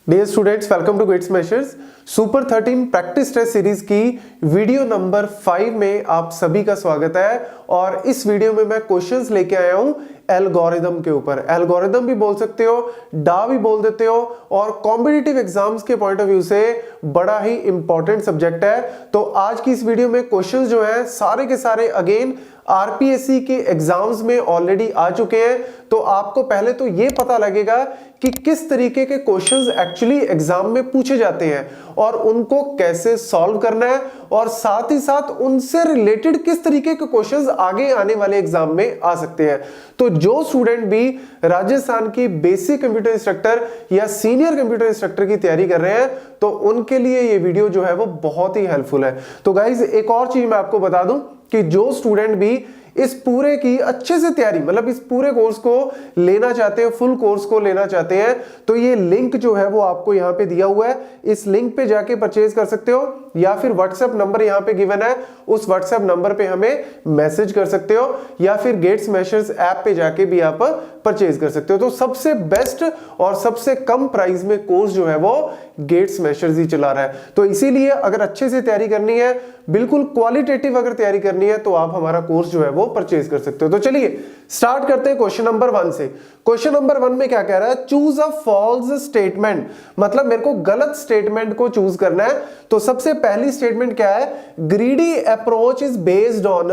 Dear students, welcome to grade smashers. Super 13 practice test series की video number 5 में आप सभी का स्वागत है। और इस वीडियो में मैं क्वेश्चंस लेके आया हूं एल्गोरिदम के ऊपर। एल्गोरिदम भी बोल सकते हो, डा भी बोल देते हो, और कॉम्पिटिटिव एग्जाम्स के पॉइंट ऑफ व्यू से बड़ा ही इंपॉर्टेंट सब्जेक्ट है। तो आज की इस वीडियो में क्वेश्चंस जो है सारे के सारे अगेन आरपीएससी के एग्जाम्स में ऑलरेडी आ चुके हैं। तो आपको पहले तो ये पता लगेगा कि किस तरीके के क्वेश्चंस एक्चुअली एग्जाम में पूछे जाते हैं और उनको कैसे सॉल्व करना है, और साथ ही साथ उनसे रिलेटेड किस तरीके के क्वेश्चंस आगे आने वाले एग्जाम में आ सकते हैं। तो जो स्टूडेंट भी राजस्थान की बेसिक कंप्यूटर इंस्ट्रक्टर या सीनियर कंप्यूटर इंस्ट्रक्टर की तैयारी कर रहे हैं तो उनके लिए ये वीडियो जो है वो बहुत ही हेल्पफुल है। तो गाइज एक और चीज मैं आपको बता दूं कि जो स्टूडेंट भी इस पूरे की अच्छे से तैयारी, मतलब इस पूरे कोर्स को लेना चाहते हैं, फुल कोर्स को लेना चाहते हैं, तो ये लिंक जो है वो आपको यहाँ पे दिया हुआ है। इस लिंक पे जाके परचेज कर सकते हो, या फिर व्हाट्सएप नंबर यहाँ पे गिवन है, उस व्हाट्सएप नंबर पे हमें मैसेज कर सकते हो, या फिर गेट स्मैशर्स ऐप पे जाके भी आप परचेज कर सकते हो। तो सबसे बेस्ट और सबसे कम प्राइस में कोर्स जो है वो गेट स्मैशर्स ही चला रहा है। तो इसीलिए अगर अच्छे से तैयारी करनी है, बिल्कुल क्वालिटेटिव अगर तैयारी करनी है, तो आप हमारा कोर्स जो है वो परचेज कर सकते हो। तो चलिए स्टार्ट करते हैं क्वेश्चन नंबर 1 से। क्वेश्चन नंबर 1 में क्या कह रहा है? चूज अ फॉल्स स्टेटमेंट, मतलब मेरे को गलत स्टेटमेंट को चूज करना है। तो सबसे पहली स्टेटमेंट क्या है? Greedy approach is based on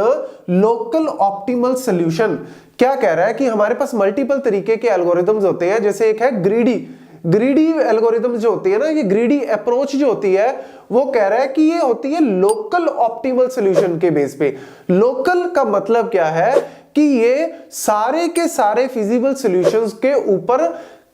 local optimal solution. क्या कह रहा है कि हमारे पास मल्टीपल तरीके के एल्गोरिथम्स होते हैं। जैसे एक है ग्रीडी एल्गोरिथम जो होती है ना, ये ग्रीडी अप्रोच जो होती है वो कह रहा है कि ये होती है लोकल ऑप्टिमल सॉल्यूशन के बेस पे। लोकल का मतलब क्या है कि ये सारे के सारे फिजिबल सॉल्यूशंस के ऊपर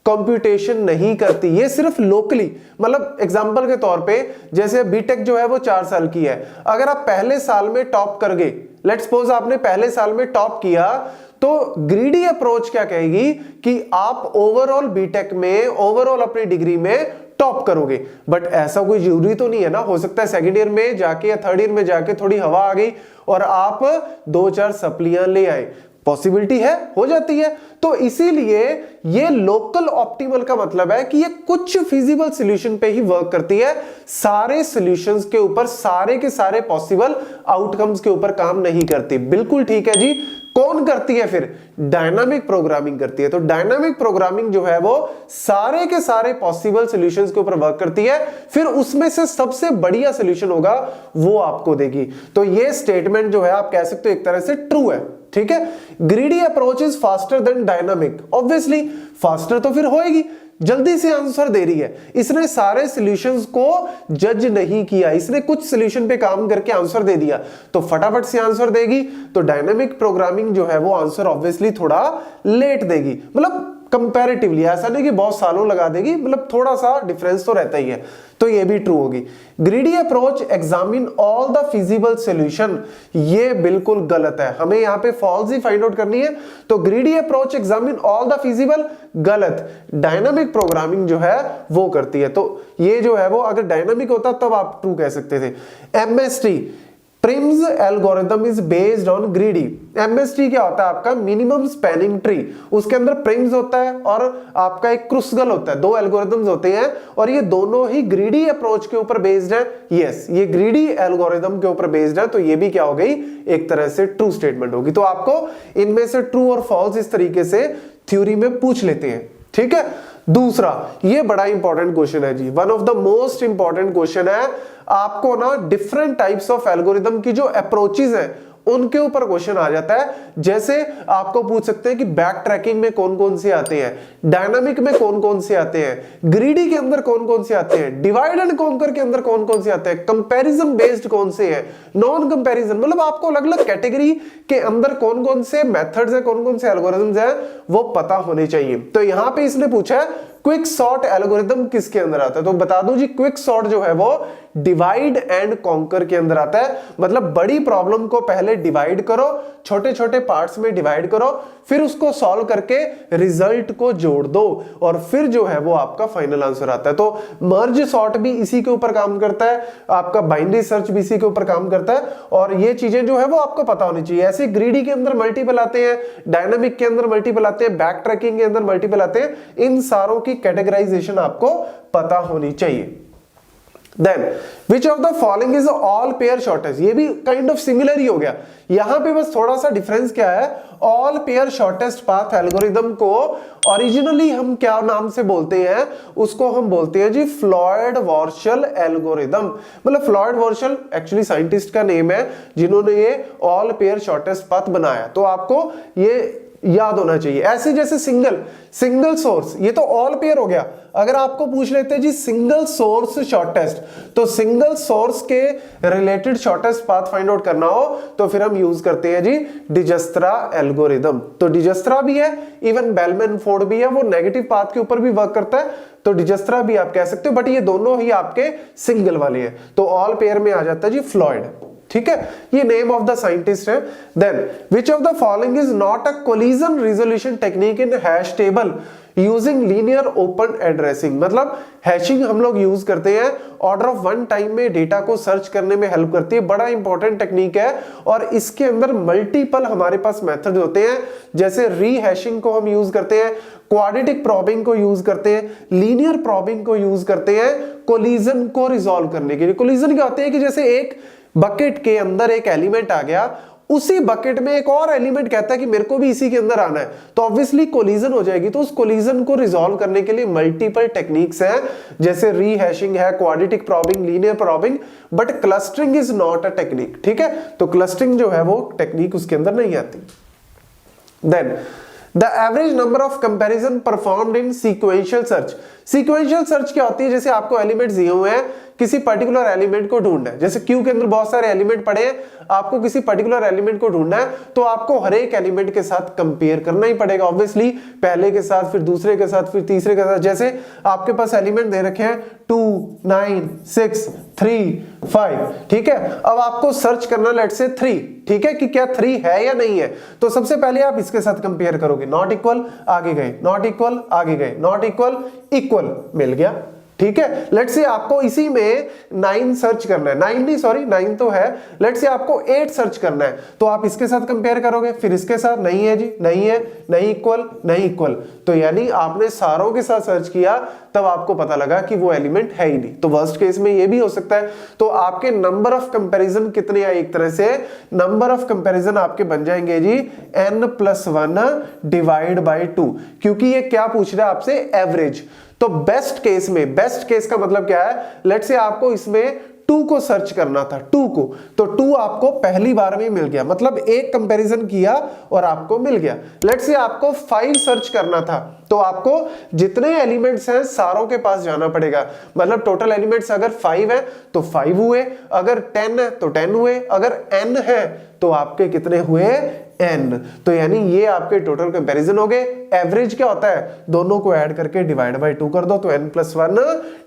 कंप्यूटेशन नहीं करती, ये सिर्फ लोकली। मतलब एग्जांपल के तौर पे जैसे बीटेक जो है वो 4 साल की है, अगर आप पहले साल में टॉप कर गए, लेट्स सपोज आपने पहले साल में टॉप किया, तो ग्रीडी अप्रोच क्या कहेगी कि आप ओवरऑल बीटेक में, ओवरऑल अपनी डिग्री में टॉप करोगे। बट ऐसा कोई जरूरी तो नहीं है ना, हो सकता है सेकंड ईयर में जाके या थर्ड ईयर में जाके थोड़ी हवा आ गई और आप 2-4 सप्लियां ले आए, पॉसिबिलिटी है, हो जाती है। तो इसीलिए ये लोकल ऑप्टिमल का मतलब है कि ये कुछ फिजिबल सॉल्यूशन पे ही वर्क करती है, सारे सॉल्यूशंस के ऊपर, सारे के सारे पॉसिबल आउटकम्स के ऊपर काम नहीं करती। बिल्कुल ठीक है जी। कौन करती है फिर? डायनामिक प्रोग्रामिंग करती है। तो डायनामिक प्रोग्रामिंग जो है वो सारे के सारे पॉसिबल सॉल्यूशंस के ऊपर वर्क करती है, फिर उसमें से सबसे बढ़िया सॉल्यूशन होगा वो आपको देगी। तो ये स्टेटमेंट जो है आप कह सकते हो एक तरह से ट्रू है। ठीक है। Greedy approach is faster than dynamic. Obviously faster तो फिर होएगी, जल्दी से आंसर दे रही है। इसने सारे सॉल्यूशंस को जज नहीं किया, इसने कुछ सॉल्यूशन पे काम करके आंसर दे दिया, तो फटाफट से आंसर देगी। तो डायनामिक प्रोग्रामिंग जो है वो आंसर ऑब्वियसली थोड़ा लेट देगी, मतलब कंपैरेटिवली, ऐसा नहीं कि बहुत सालों लगा देगी, मतलब थोड़ा सा डिफरेंस तो रहता ही है। तो ये भी ट्रू होगी। Greedy approach examine all the feasible solution, ये बिल्कुल गलत है, हमें यहां पे फॉल्स ही फाइंड आउट करनी है। तो greedy approach examine all the feasible, गलत। डायनामिक प्रोग्रामिंग जो है वो करती है। तो ये जो है वो अगर डायनामिक होता तब आप ट्रू कह सकते थे। MST Prim's algorithm is based on greedy. MST क्या होता है? आपका मिनिमम स्पैनिंग ट्री, उसके अंदर प्रिम्स होता है और आपका एक क्रुसिबल होता है, 2 एल्गोरिथम्स होते हैं और ये दोनों ही ग्रीडी अप्रोच के ऊपर बेस्ड है। यस, ये ग्रीडी एल्गोरिथम के ऊपर बेस्ड है। तो ये भी क्या हो गई? एक तरह से ट्रू स्टेटमेंट होगी। तो आपको इनमें से ट्रू और फॉल्स इस तरीके से थ्योरी में पूछ लेते हैं। ठीक है। दूसरा, ये बड़ा इंपॉर्टेंट क्वेश्चन है जी, one of the most important question है। आपको ना डिफरेंट टाइप्स ऑफ एल्गोरिथम की जो अप्रोचेस है उनके ऊपर क्वेश्चन आ जाता है। जैसे आपको पूछ सकते हैं कि बैक ट्रैकिंग में कौन कौन से आते हैं, डायनामिक में कौन कौन से आते हैं, ग्रीडी के अंदर कौन कौन से आते हैं, डिवाइड एंड कॉन्कर के अंदर कौन कौन से आते हैं, कंपैरिजन बेस्ड कौन से हैं, नॉन कंपैरिजन, मतलब आपको अलग अलग कैटेगरी के अंदर कौन कौन से मेथड्स है, कौन कौन से एल्गोरिथम्स है वो पता होने चाहिए। तो यहां पे इसने पूछा है क्विक सॉर्ट एल्गोरिथम किसके अंदर आता है? तो बता दूं जी, क्विक सॉर्ट जो है वो डिवाइड एंड कॉन्कर के अंदर आता है। मतलब बड़ी प्रॉब्लम को पहले डिवाइड करो, छोटे छोटे पार्ट्स में डिवाइड करो, फिर उसको सॉल्व करके रिजल्ट को जोड़ दो और फिर जो है वो आपका फाइनल आंसर आता है। तो मर्ज सॉर्ट भी इसी के ऊपर काम करता है, आपका बाइनरी सर्च भी इसी के ऊपर काम करता है और ये चीजें जो है वो आपको पता होनी चाहिए। ऐसे ग्रीडी के अंदर मल्टीपल आते हैं, डायनामिक के अंदर मल्टीपल आते हैं, बैक ट्रैकिंग के अंदर मल्टीपल आते हैं, इन सारों की कैटेगराइजेशन आपको पता होनी चाहिए। Then, which of the following is all pair shortest? ये भी काइंड ऑफ सिमिलर ही हो गया। यहां पे बस थोड़ा सा डिफरेंस क्या है, all pair shortest path algorithm को ओरिजिनली हम क्या नाम से बोलते हैं, उसको हम बोलते हैं जी फ्लॉयड-वॉर्शल एल्गोरिदम। मतलब फ्लॉयड-वॉर्शल एक्चुअली साइंटिस्ट का नेम है जिन्होंने ये ऑल पेयर शॉर्टेस्ट पाथ बनाया, तो आपको ये याद होना चाहिए। ऐसे जैसे सिंगल सोर्स, ये तो ऑल पेयर हो गया। अगर आपको पूछ लेते हैं जी सिंगल सोर्स शॉर्टेस्ट, तो सिंगल सोर्स के related shortest path find out करना हो तो फिर हम यूज करते हैं जी डिजस्त्रा एल्गोरिदम। तो डिजस्त्रा भी है, इवन बेलमैन-फोर्ड भी है, वो नेगेटिव पाथ के ऊपर भी वर्क करता है, तो डिजस्त्रा भी आप कह सकते हो, बट ये दोनों ही आपके सिंगल वाले हैं। तो ऑल पेयर में आ जाता है जी फ्लॉयड, ठीक है, ये नेम ऑफ द साइंटिस्ट है। Then which of the following is not a collision resolution technique in hash table using linear open addressing. मतलब हैशिंग हम लोग यूज करते हैं, ऑर्डर ऑफ वन टाइम में डेटा को सर्च करने में हेल्प करती है, बड़ा इंपॉर्टेंट टेक्निक है और इसके अंदर मल्टीपल हमारे पास मेथड होते हैं। जैसे रीहैशिंग को हम यूज करते हैं, क्वाड्रेटिक प्रॉबिंग को यूज करते हैं, लीनियर प्रॉबिंग को यूज करते हैं कोलिजन को रिजॉल्व करने के लिए। कोलिजन क्या होते हैं कि जैसे एक बकेट के अंदर एक एलिमेंट आ गया, उसी बकेट में एक और एलिमेंट कहता है कि मेरे को भी इसी के अंदर आना है, तो ऑब्वियसली कोलिजन हो जाएगी। तो उस कोलिजन को रिजॉल्व करने के लिए मल्टीपल टेक्निक्स हैं, जैसे रीहैशिंग है, quadratic probing, linear probing, but clustering is not a technique, ठीक है। तो क्लस्टरिंग जो है वो टेक्निक उसके अंदर नहीं आती। Then the average number of comparison performed in sequential search. Sequential search क्या होती है, जैसे आपको एलिमेंट्स दिए हुए हैं, किसी पर्टिकुलर एलिमेंट को ढूंढना है, जैसे क्यू के अंदर बहुत सारे एलिमेंट पड़े हैं, आपको किसी पर्टिकुलर एलिमेंट को ढूंढना है, तो आपको हर एक एलिमेंट के साथ कंपेयर करना ही पड़ेगा ऑब्वियसली, पहले के साथ, फिर दूसरे के साथ, फिर तीसरे के साथ। जैसे आपके पास एलिमेंट दे रखे हैं 2, 9, 6, 3, 5, ठीक है। अब आपको सर्च करना लेट से 3, ठीक है, कि क्या 3 है या नहीं है। तो सबसे पहले आप इसके साथ कंपेयर करोगे, नॉट इक्वल, आगे गए, नॉट इक्वल, आगे गए, नॉट इक्वल, इक्वल, मिल गया, ठीक है। लेट्स से आपको इसी में 9 सर्च करना है, 9 नहीं सॉरी 9 तो है, लेट्स से आपको 8 सर्च करना है, तो आप इसके साथ कंपेयर करोगे, फिर इसके साथ, नहीं है जी, नहीं है, नहीं इक्वल, नहीं इक्वल, तो यानी आपने सारों के साथ सर्च किया, तब आपको पता लगा कि वो एलिमेंट है ही नहीं। तो वर्स्ट केस में ये भी हो सकता है। तो आपके नंबर ऑफ कंपैरिजन कितने आए, एक तरह से नंबर ऑफ कंपैरिजन आपके बन जाएंगे जी n+1 डिवाइड बाय 2, क्योंकि ये क्या पूछ रहा है आपसे, एवरेज। तो बेस्ट केस में, बेस्ट केस का मतलब क्या है, लेट्स से आपको इसमें 2 को सर्च करना था, 2 को, तो 2 आपको पहली बार में मिल गया, मतलब एक कंपैरिजन किया और आपको मिल गया। लेट्स से आपको 5 सर्च करना था, तो आपको जितने एलिमेंट्स हैं सारों के पास जाना पड़ेगा, मतलब टोटल एलिमेंट्स अगर 5 है तो 5 हुए, अगर 10 है तो 10 हुए, अगर n है तो आपके कितने हुए, n। तो यानी ये आपके टोटल कंपैरिजन हो गए। एवरेज क्या होता है, दोनों को ऐड करके डिवाइड बाय 2 कर दो, तो n+1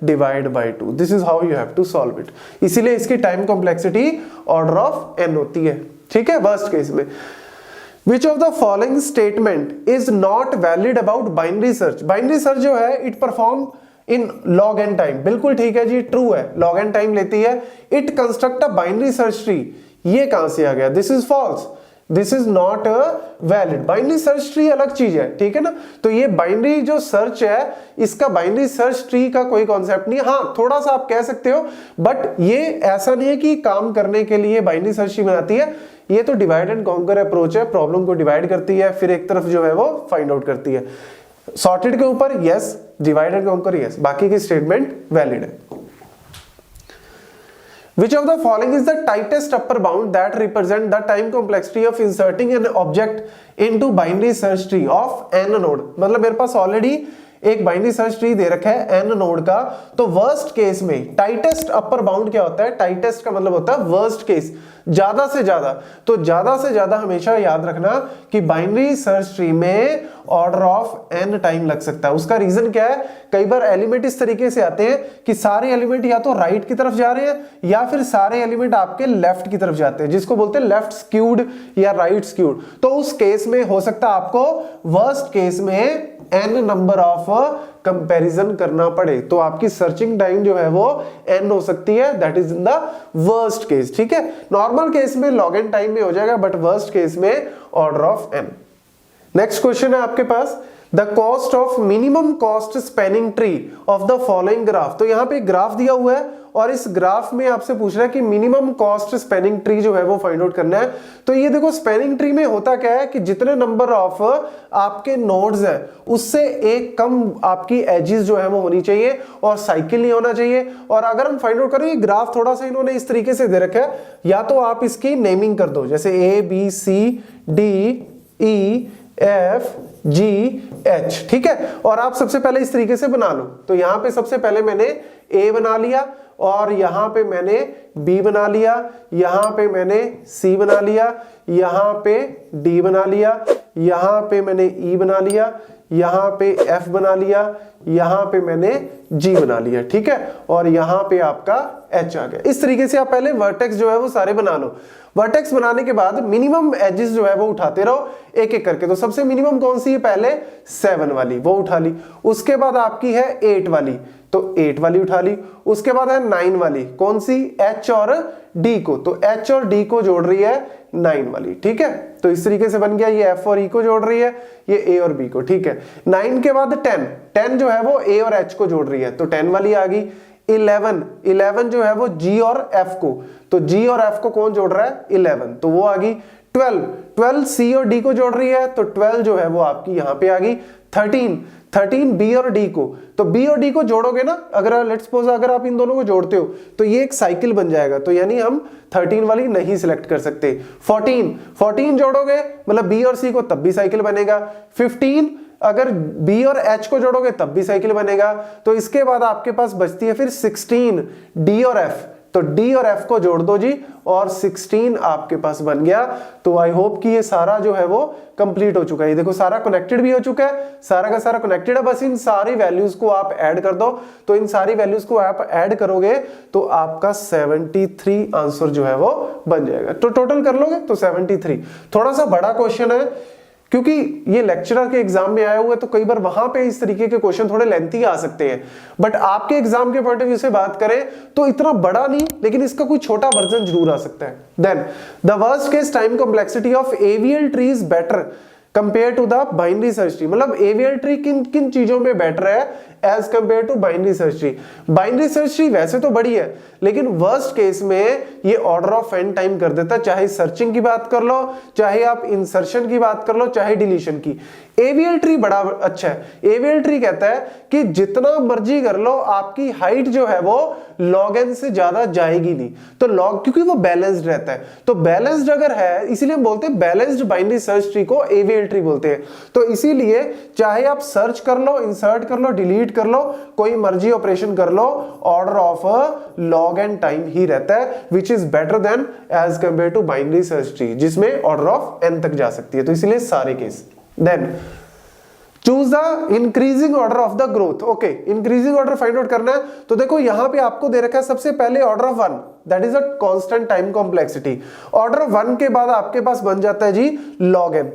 divide by 2। This is how you have to solve it. इसीलिए इसकी time complexity order of n होती है, ठीक है। वर्स्ट केस में Which of the following statement is not valid about binary search? Binary search जो है it perform in log n time, बिल्कुल ठीक है जी, ट्रू है, log n टाइम लेती है। It construct a binary search tree, ये कहां से आ गया, this is false, this is not valid. Binary search tree अलग चीज है, ठीक है ना। तो ये बाइनरी जो सर्च है, इसका बाइनरी सर्च ट्री का कोई कॉन्सेप्ट नहीं है। हाँ, थोड़ा सा आप कह सकते हो, बट ये ऐसा नहीं है कि काम करने के लिए बाइनरी सर्च ट्री बनाती है। ये तो डिवाइड एंड कॉन्कर अप्रोच है, प्रॉब्लम को डिवाइड करती है, फिर एक तरफ जो है वो फाइंड आउट करती है। सॉर्टेड के ऊपर yes, divide and conquer yes, बाकी की स्टेटमेंट वैलिड है। Which of the following is the tightest upper bound that represent the time complexity of inserting an object into binary search tree of n node? मतलब मेरे पास already एक binary search tree दे रखा है n node का, तो worst case में tightest upper bound क्या होता है, टाइटेस्ट का मतलब होता है वर्स्ट केस, ज्यादा से ज्यादा, तो ज्यादा से ज्यादा हमेशा याद रखना कि बाइनरी सर्च ट्री में ऑर्डर ऑफ n टाइम लग सकता है। उसका रीजन क्या है, कई बार एलिमेंट इस तरीके से आते हैं कि सारे एलिमेंट या तो राइट की तरफ जा रहे हैं या फिर सारे एलिमेंट आपके लेफ्ट की तरफ जाते हैं, जिसको बोलते हैं लेफ्ट स्क्यूड या राइट स्क्यूड। तो उस केस में हो सकता है आपको वर्स्ट केस में n नंबर ऑफ कंपैरिजन करना पड़े, तो आपकी सर्चिंग टाइम जो है वो n हो सकती है, that is in the worst case. ठीक है, नॉर्मल केस में log n टाइम में हो जाएगा, बट वर्स्ट केस में order of n। Next question है आपके पास, the cost of minimum cost spanning tree of the following graph. तो यहां पे ग्राफ दिया हुआ है और इस ग्राफ में आपसे पूछ रहा है कि मिनिमम कॉस्ट स्पैनिंग ट्री जो है वो फाइंड आउट करना है। तो ये देखो, स्पैनिंग ट्री में होता क्या है कि जितने नंबर ऑफ आपके नोड्स हैं उससे एक कम आपकी एजेस जो है वो होनी चाहिए और साइकिल नहीं होना चाहिए। और अगर हम फाइंड आउट करें, ये ग्राफ थोड़ा सा इन्होंने इस तरीके से दे रखा है, या तो आप इसकी नेमिंग कर दो, जैसे ABCDEFGH, ठीक है, और आप सबसे पहले इस तरीके से बना लो। तो यहां पे सबसे पहले मैंने A बना लिया और यहां पे मैंने B बना लिया, यहां पे मैंने C बना लिया, यहां पे D बना लिया, यहां पे मैंने E बना लिया, यहां पे F बना लिया, यहां पे मैंने G बना लिया, ठीक है, और यहां पे आपका H आ गया। इस तरीके से आप पहले वर्टेक्स जो है वो सारे बना लो। वर्टेक्स बनाने के बाद मिनिमम एजेस जो है वो उठाते रहो एक एक करके। तो सबसे मिनिमम कौन सी है, पहले 7 वाली, वो उठा ली। उसके बाद आपकी है 8 वाली, तो 8 वाली उठा ली। उसके बाद है 9 वाली, कौन सी, H और D को, तो H और D को जोड़ रही है 9 वाली, ठीक है। तो इस तरीके से बन गया, ये F और E को जोड़ रही है, ये A और B को, ठीक है। 9 के बाद 10 जो है वो A और H को जोड़ रही है, तो 10 वाली आ गई। 11 जो है वो G और F को, तो G और F को कौन जोड़ रहा है, 11, तो वो आ गई। 12 C और D को जोड़ रही है, तो 12 जो है वो आपकी यहां पे आ गई। 13 B और D को, तो B और D को जोड़ोगे ना, अगर लेट्स सपोज अगर आप इन दोनों को जोड़ते हो तो ये एक साइकिल बन जाएगा, तो यानी हम 13 वाली नहीं सिलेक्ट कर सकते। 14 जोड़ोगे मतलब B और C को, तब भी साइकिल बनेगा। 15 अगर B और H को जोड़ोगे तब भी साइकिल बनेगा। तो इसके बाद आपके पास बचती है फिर 16 D और F, तो D और F को जोड़ दो जी और 16 आपके पास बन गया। तो आई होप कि ये सारा जो है वो कंप्लीट हो चुका है। ये देखो सारा कनेक्टेड भी हो चुका है, सारा का सारा कनेक्टेड है, बस इन सारी वैल्यूज को आप ऐड कर दो। तो इन सारी वैल्यूज को आप ऐड करोगे तो आपका 73 आंसर जो है वो बन जाएगा। तो टोटल कर लोगे तो 73। थोड़ा सा बड़ा क्वेश्चन है क्योंकि ये लेक्चरर के एग्जाम में आया हुआ है, तो कई बार वहां पे इस तरीके के क्वेश्चन थोड़े लेंथी आ सकते हैं, बट आपके एग्जाम के पॉइंट ऑफ व्यू से बात करें तो इतना बड़ा नहीं, लेकिन इसका कोई छोटा वर्जन जरूर आ सकता है। Then the worst case time complexity of AVL tree is better compare to the binary search tree. मतलब AVL ट्री किन किन चीजों में बेटर है as compare to binary search tree. Binary search tree वैसे तो बड़ी है, लेकिन वर्स्ट केस में ये ऑर्डर ऑफ n टाइम कर देता है, चाहे सर्चिंग की बात कर लो, चाहे आप इंसर्शन की बात कर लो, चाहे डिलीशन की। AVL ट्री बड़ा अच्छा है। AVL ट्री कहता है कि जितना मर्जी कर लो आपकी हाइट जो है वो log n से ज्यादा जाएगी नहीं। तो log, क्योंकि वो बैलेंस्ड रहता है, तो बैलेंस्ड अगर है इसीलिए हम बोलते हैं बैलेंस्ड बाइनरी सर्च ट्री को AVL ट्री बोलते हैं। तो इसीलिए चाहे आप सर्च कर लो, इंसर्ट कर लो, डिलीट कर लो, कोई मर्जी ऑपरेशन कर लो, order of log n time ही रहता है, which is better than as compare to binary search tree जिसमें ऑर्डर ऑफ n तक जा सकती है। तो इसलिए सारे केस। Then choose the increasing order of the growth. Okay, increasing order find out करना है। तो देखो यहां पे आपको दे रखा है सबसे पहले order of 1, that is a constant time complexity. Order of 1 के बाद आपके पास बन जाता है जी log n।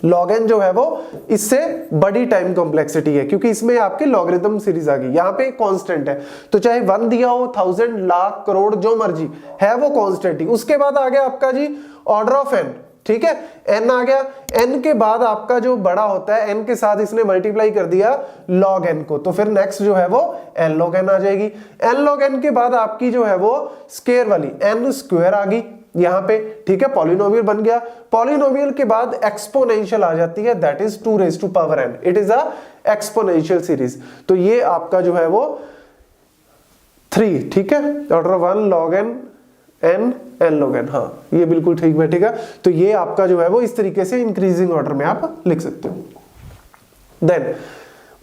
log n जो है वो इससे बड़ी टाइम कॉम्प्लेक्सिटी है, क्योंकि इसमें आपके लॉगरिथम सीरीज आ गई। यहां पे कांस्टेंट है, तो चाहे 1 दिया हो, 1000, लाख, करोड़, जो मर्जी है वो कांस्टेंट ही। उसके बाद आ गया आपका जी ऑर्डर ऑफ n, ठीक है, n आ गया। n के बाद आपका जो बड़ा होता है, n के साथ इसने मल्टीप्लाई कर दिया log n को, तो फिर नेक्स्ट जो है वो n log n आ जाएगी। n log n के बाद आपकी जो है वो स्क्वायर वाली n स्क्वायर आ गई यहां पे, ठीक है, पॉलिनोमियल बन गया। पॉलिनोमियल के बाद एक्सपोनेंशियल आ जाती है, that is 2 raised to power n, it is a exponential series. तो ये आपका जो है वो 3, ठीक है, order 1 log n n log n, हाँ ये बिल्कुल ठीक बैठेगा। तो ये आपका जो है वो इस तरीके से इंक्रीजिंग ऑर्डर में आप लिख सकते हो। देन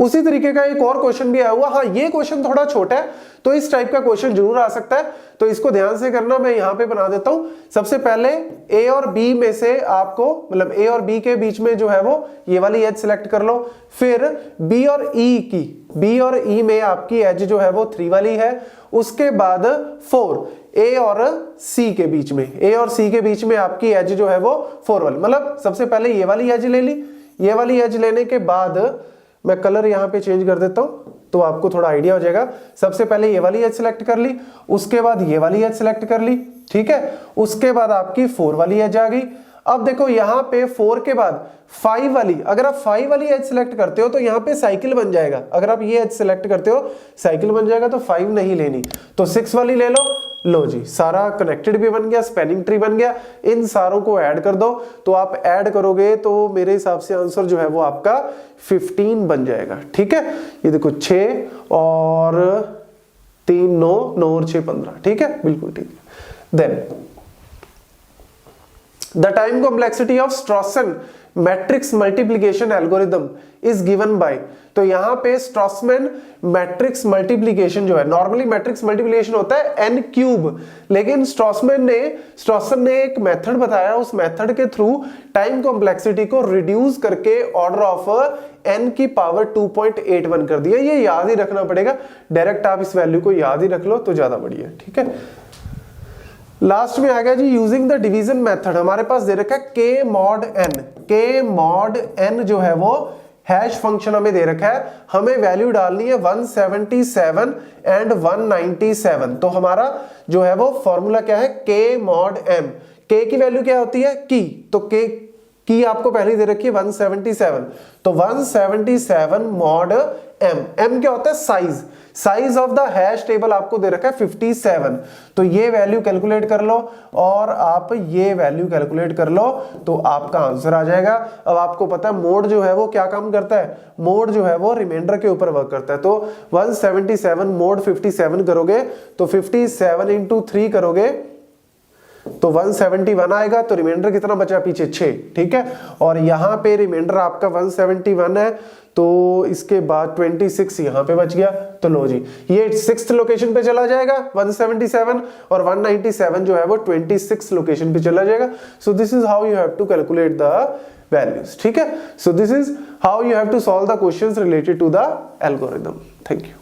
उसी तरीके का एक और क्वेश्चन भी आया हुआ, हाँ ये क्वेश्चन थोड़ा छोटा है तो इस टाइप का क्वेश्चन जरूर आ सकता है, तो इसको ध्यान से करना। मैं यहां पे बना देता हूं। सबसे पहले ए और बी में से आपको, मतलब ए और बी के बीच में जो है वो ये वाली एज सिलेक्ट कर लो। फिर बी और ई में आपकी एज जो है वो 3 वाली है। उसके बाद 4 ए और सी के बीच में, आपकी एज जो है वो 4 वाली, मतलब सबसे पहले ये वाली एज ले ली। ये वाली एज लेने के बाद मैं कलर यहां पे चेंज कर देता हूं तो आपको थोड़ा आइडिया हो जाएगा। सबसे पहले ये वाली एज सिलेक्ट कर ली, उसके बाद ये वाली एज सिलेक्ट कर ली, ठीक है। उसके बाद आपकी 4 वाली एज आ गई। अब देखो यहां पे 4 के बाद 5 वाली, अगर आप 5 वाली एज सिलेक्ट करते हो तो यहां पे साइकिल बन जाएगा। अगर आप ये एज सिलेक्ट करते हो साइकिल बन जाएगा, तो 5 नहीं लेनी, तो 6 वाली ले लो। लो जी, सारा कनेक्टेड भी बन गया, स्पैनिंग ट्री बन गया। इन सारों को ऐड कर दो, तो आप ऐड करोगे तो मेरे हिसाब से आंसर जो है वो आपका 15 बन जाएगा, ठीक है। ये देखो 6 और 3 9, 9 और 6 15, ठीक है, बिल्कुल ठीक है। Then the time complexity of Strassman matrix multiplication algorithm is given by, तो यहां पे Strassman मैट्रिक्स मल्टीप्लीकेशन जो है, नॉर्मली मैट्रिक्स मल्टीप्लीकेशन होता है n क्यूब, लेकिन स्ट्रॉसमैन ने एक मेथड बताया, उस मेथड के थ्रू टाइम कॉम्प्लेक्सिटी को रिड्यूस करके ऑर्डर ऑफ n की पावर 2.81 कर दिया। ये याद ही रखना पड़ेगा, डायरेक्ट आप इस वैल्यू को याद ही रख लो तो ज्यादा बढ़िया, ठीक है। लास्ट में आ गया जी यूजिंग द डिवीजन मेथड। हमारे पास दे रखा है k mod n जो है वो हैश फंक्शन हमें दे रखा है, हमें वैल्यू डालनी है 177 एंड 197। तो हमारा जो है वो फॉर्मूला क्या है, k mod m। k की वैल्यू क्या होती है, की, तो k की आपको पहले दे रखी है 177, तो 177 mod m। m क्या होता है, size of the hash table आपको दे रखा है 57। तो ये वैल्यू कैलकुलेट कर लो और आप ये वैल्यू कैलकुलेट कर लो तो आपका आंसर आ जाएगा। अब आपको पता है मोड जो है वो क्या काम करता है, मोड जो है वो रिमाइंडर के ऊपर वर्क करता है। तो 177 मोड 57 करोगे तो 57 इंटू 3 करोगे तो 171 आएगा, तो रिमाइंडर कितना बचा पीछे, 6, ठीक है। और यहाँ पे रिमाइंडर आपका 171 है, तो इसके बाद 26 यहाँ पे बच गया। तो लो जी, ये 6th लोकेशन पे चला जाएगा 177, और 197 जो है वो 26 लोकेशन पे चला जाएगा। So this is how you have to calculate the values, ठीक है। So this is how you have to solve the questions related to the algorithm. Thank you.